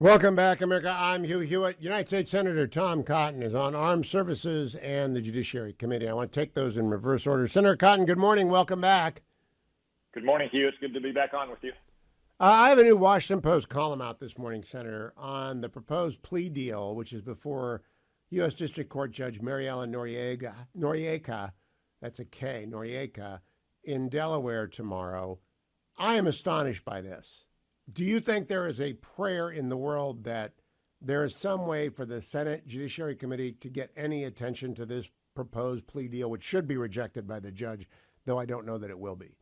Welcome back, America. I'm Hugh Hewitt. United States Senator Tom Cotton is on Armed Services and the Judiciary Committee. I want to take those in reverse order. Senator Cotton, good morning. Welcome back. Good morning, Hugh. It's good to be back on with you. I have a new Washington Post column out this morning, Senator, on the proposed plea deal, which is before U.S. District Court Judge Mary Ellen Noriega, that's a K, Noriega, in Delaware tomorrow. I am astonished by this. Do you think there is a prayer in the world that there is some way for the Senate Judiciary Committee to get any attention to this proposed plea deal, which should be rejected by the judge, though I don't know that it will be?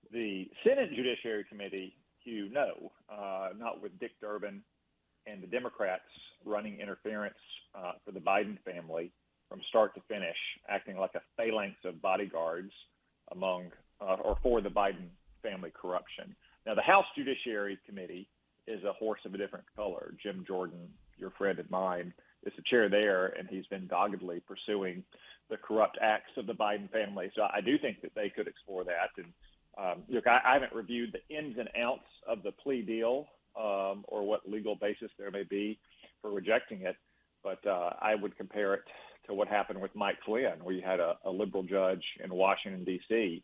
The Senate Judiciary Committee, Hugh, no, not with Dick Durbin and the Democrats running interference for the Biden family from start to finish, acting like a phalanx of bodyguards among or for the Biden family corruption. Now, the House Judiciary Committee is a horse of a different color. Jim Jordan, your friend and mine, is the chair there, and he's been doggedly pursuing the corrupt acts of the Biden family. So I do think that they could explore that. And look, I haven't reviewed the ins and outs of the plea deal or what legal basis there may be for rejecting it, but I would compare it to what happened with Mike Flynn, where you had a liberal judge in Washington, D.C.,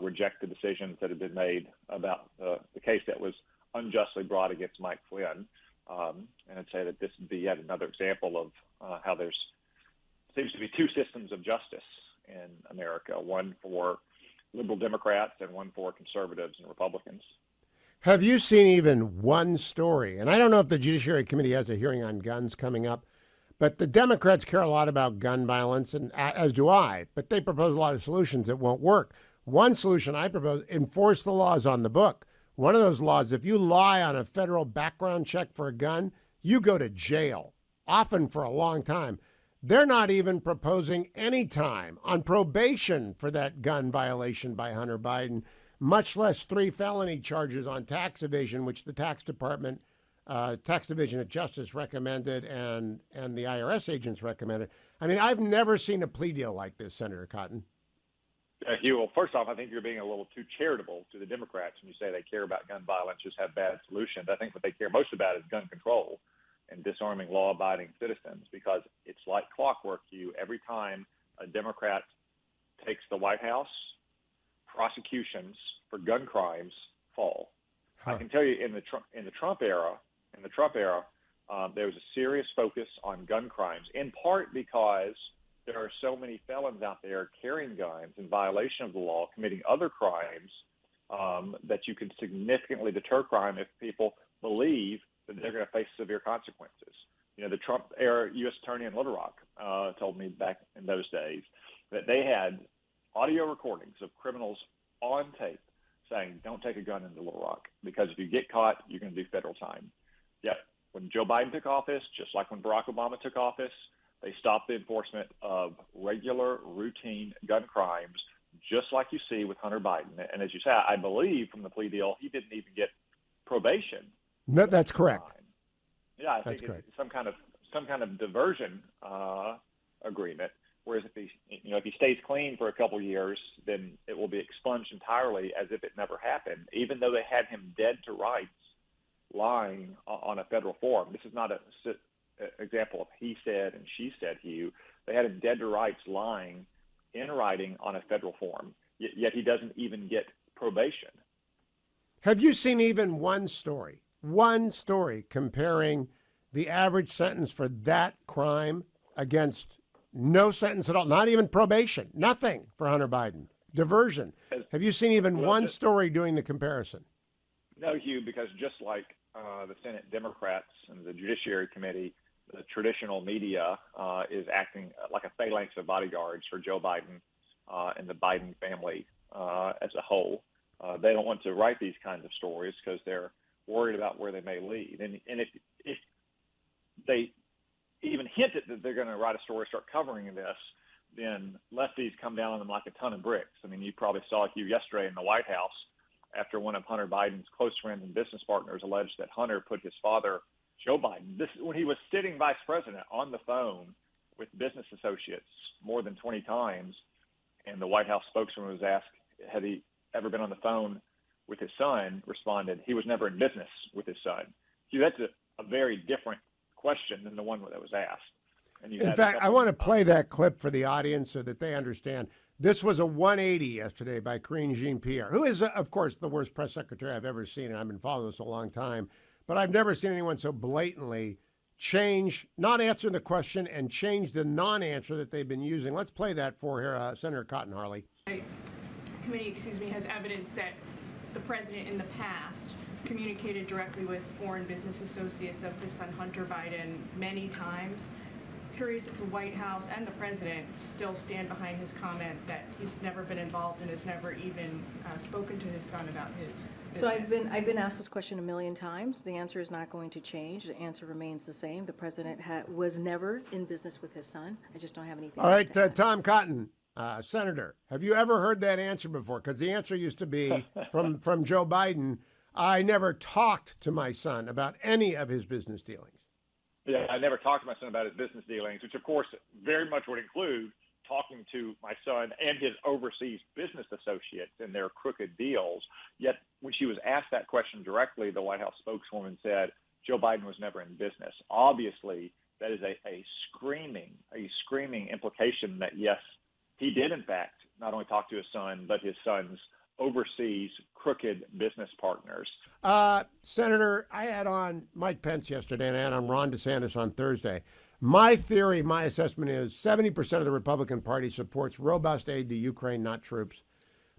reject the decisions that had been made about the case that was unjustly brought against Mike Flynn. And I'd say that this would be yet another example of how there seems to be two systems of justice in America, one for liberal Democrats and one for conservatives and Republicans. Have you seen even one story? And I don't know if the Judiciary Committee has a hearing on guns coming up, but the Democrats care a lot about gun violence, and as do I, but they propose a lot of solutions that won't work. One solution I propose, enforce the laws on the book. One of those laws, if you lie on a federal background check for a gun, you go to jail, often for a long time. They're not even proposing any time on probation for that gun violation by Hunter Biden, much less 3 felony charges on tax evasion, which the tax department, tax division of justice recommended and the IRS agents recommended. I mean, I've never seen a plea deal like this, Senator Cotton. Hugh, well, first off, I think you're being a little too charitable to the Democrats when you say they care about gun violence, just have bad solutions. I think what they care most about is gun control and disarming law-abiding citizens, because it's like clockwork, Hugh. Every time a Democrat takes the White House, prosecutions for gun crimes fall. I can tell you in the Trump era, there was a serious focus on gun crimes, in part because there are so many felons out there carrying guns in violation of the law, committing other crimes, that you can significantly deter crime if people believe that they're going to face severe consequences. You know, the Trump-era U.S. Attorney in Little Rock told me back in those days that they had audio recordings of criminals on tape saying, don't take a gun into Little Rock, because if you get caught, you're going to do federal time. Yet, when Joe Biden took office, just like when Barack Obama took office, they stopped the enforcement of regular, routine gun crimes, just like you see with Hunter Biden. And as you say, I believe from the plea deal, he didn't even get probation. No, that's correct. Yeah, I think it's some kind of diversion agreement. Whereas if he stays clean for a couple years, then it will be expunged entirely as if it never happened, even though they had him dead to rights, lying on a federal form. This is not a example of he said and she said, Hugh. They had him dead to rights, lying in writing on a federal form, yet he doesn't even get probation. Have you seen even one story comparing the average sentence for that crime against no sentence at all, not even probation, nothing for Hunter Biden, diversion? Have you seen even one story doing the comparison? No, Hugh, because just like the Senate Democrats and the Judiciary Committee, the traditional media is acting like a phalanx of bodyguards for Joe Biden and the Biden family as a whole. They don't want to write these kinds of stories because they're worried about where they may lead. And if they even hinted that they're going to write a story, start covering this, then lefties come down on them like a ton of bricks. I mean, you probably saw Hugh yesterday in the White House after one of Hunter Biden's close friends and business partners alleged that Hunter put his father, Joe Biden, when he was sitting vice president, on the phone with business associates more than 20 times, and the White House spokesman was asked, had he ever been on the phone with his son, responded, he was never in business with his son. Hugh, that's a very different question than the one that was asked. And In fact, I want to play that clip for the audience so that they understand. This was a 180 yesterday by Karine Jean-Pierre, who is, of course, the worst press secretary I've ever seen, and I've been following this a long time. But I've never seen anyone so blatantly not answer the question and change the non-answer that they've been using. Let's play that for here, Senator Cotton Harley. The committee, has evidence that the president in the past communicated directly with foreign business associates of his son Hunter Biden many times. Curious if the White House and the president still stand behind his comment that he's never been involved and has never even spoken to his son about his business. So I've been asked this question a million times. The answer is not going to change. The answer remains the same. The president was never in business with his son. I just don't have anything. All right, Tom Cotton, Senator, have you ever heard that answer before? Because the answer used to be from Joe Biden, I never talked to my son about any of his business dealings. Yeah, I never talked to my son about his business dealings, which, of course, very much would include talking to my son and his overseas business associates in their crooked deals. Yet when she was asked that question directly, the White House spokeswoman said Joe Biden was never in business. Obviously, that is a screaming implication that, yes, he did, in fact, not only talk to his son, but his son's overseas crooked business partners. Senator, I had on Mike Pence yesterday and I had on Ron DeSantis on Thursday. My theory, my assessment is 70% of the Republican Party supports robust aid to Ukraine, not troops.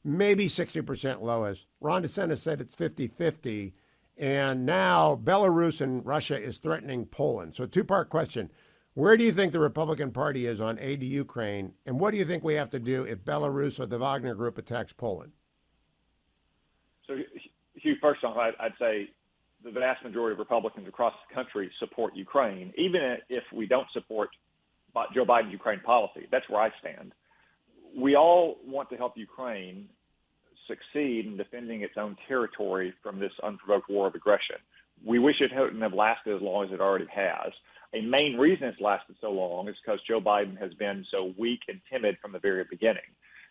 Maybe 60% lowest. Ron DeSantis said it's 50-50. And now Belarus and Russia is threatening Poland. So two-part question. Where do you think the Republican Party is on aid to Ukraine? And what do you think we have to do if Belarus or the Wagner Group attacks Poland? So, Hugh, first off, I'd say the vast majority of Republicans across the country support Ukraine, even if we don't support Joe Biden's Ukraine policy. That's where I stand. We all want to help Ukraine succeed in defending its own territory from this unprovoked war of aggression. We wish it hadn't have lasted as long as it already has. A main reason it's lasted so long is because Joe Biden has been so weak and timid from the very beginning.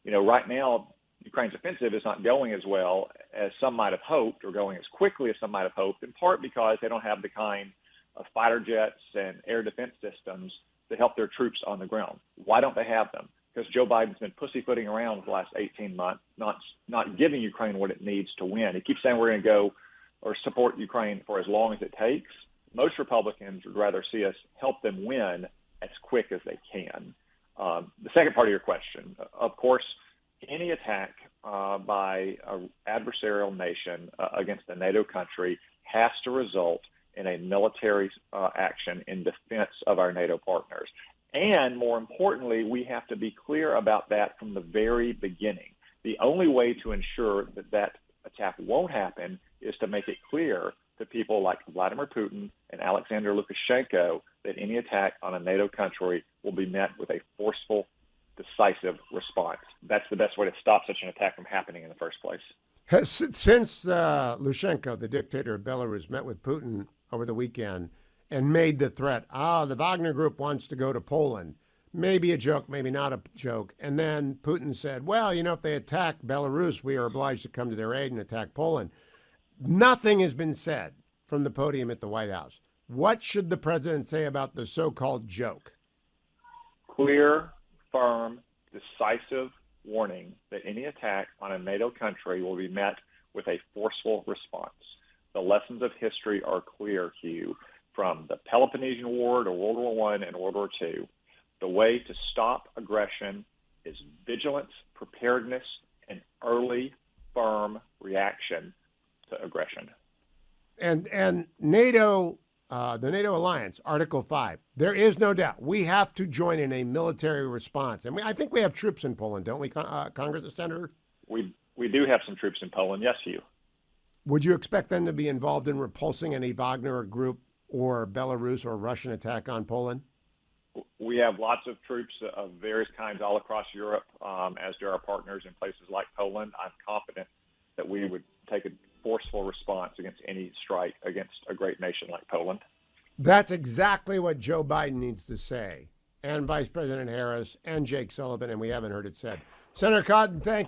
You know, right now, Ukraine's offensive is not going as well as some might have hoped, or going as quickly as some might have hoped, in part because they don't have the kind of fighter jets and air defense systems to help their troops on the ground. Why don't they have them? Because Joe Biden's been pussyfooting around for the last 18 months, not giving Ukraine what it needs to win. He keeps saying we're going to go or support Ukraine for as long as it takes. Most Republicans would rather see us help them win as quick as they can. The second part of your question, of course, any attack by an adversarial nation against a NATO country has to result in a military action in defense of our NATO partners. And more importantly, we have to be clear about that from the very beginning. The only way to ensure that that attack won't happen is to make it clear to people like Vladimir Putin and Alexander Lukashenko that any attack on a NATO country will be met with a forceful, decisive response. That's the best way to stop such an attack from happening in the first place. Since Lukashenko, the dictator of Belarus, met with Putin over the weekend and made the threat, the Wagner Group wants to go to Poland. Maybe a joke, maybe not a joke. And then Putin said, well, you know, if they attack Belarus, we are obliged to come to their aid and attack Poland. Nothing has been said from the podium at the White House. What should the president say about the so-called joke? Clear, firm, decisive warning that any attack on a NATO country will be met with a forceful response. The lessons of history are clear, Hugh, from the Peloponnesian War to World War I and World War II. The way to stop aggression is vigilance, preparedness, and early, firm reaction to aggression. And NATO, the NATO alliance, Article 5, there is no doubt we have to join in a military response. And I think we have troops in Poland, don't we, Congress Senator? We do have some troops in Poland, yes, Hugh. Would you expect them to be involved in repulsing any Wagner Group or Belarus or Russian attack on Poland? We have lots of troops of various kinds all across Europe, as do our partners in places like Poland. I'm confident that we would take a forceful response against any strike against a great nation like Poland. That's exactly what Joe Biden needs to say, and Vice President Harris and Jake Sullivan, and we haven't heard it said. Senator Cotton, thank you.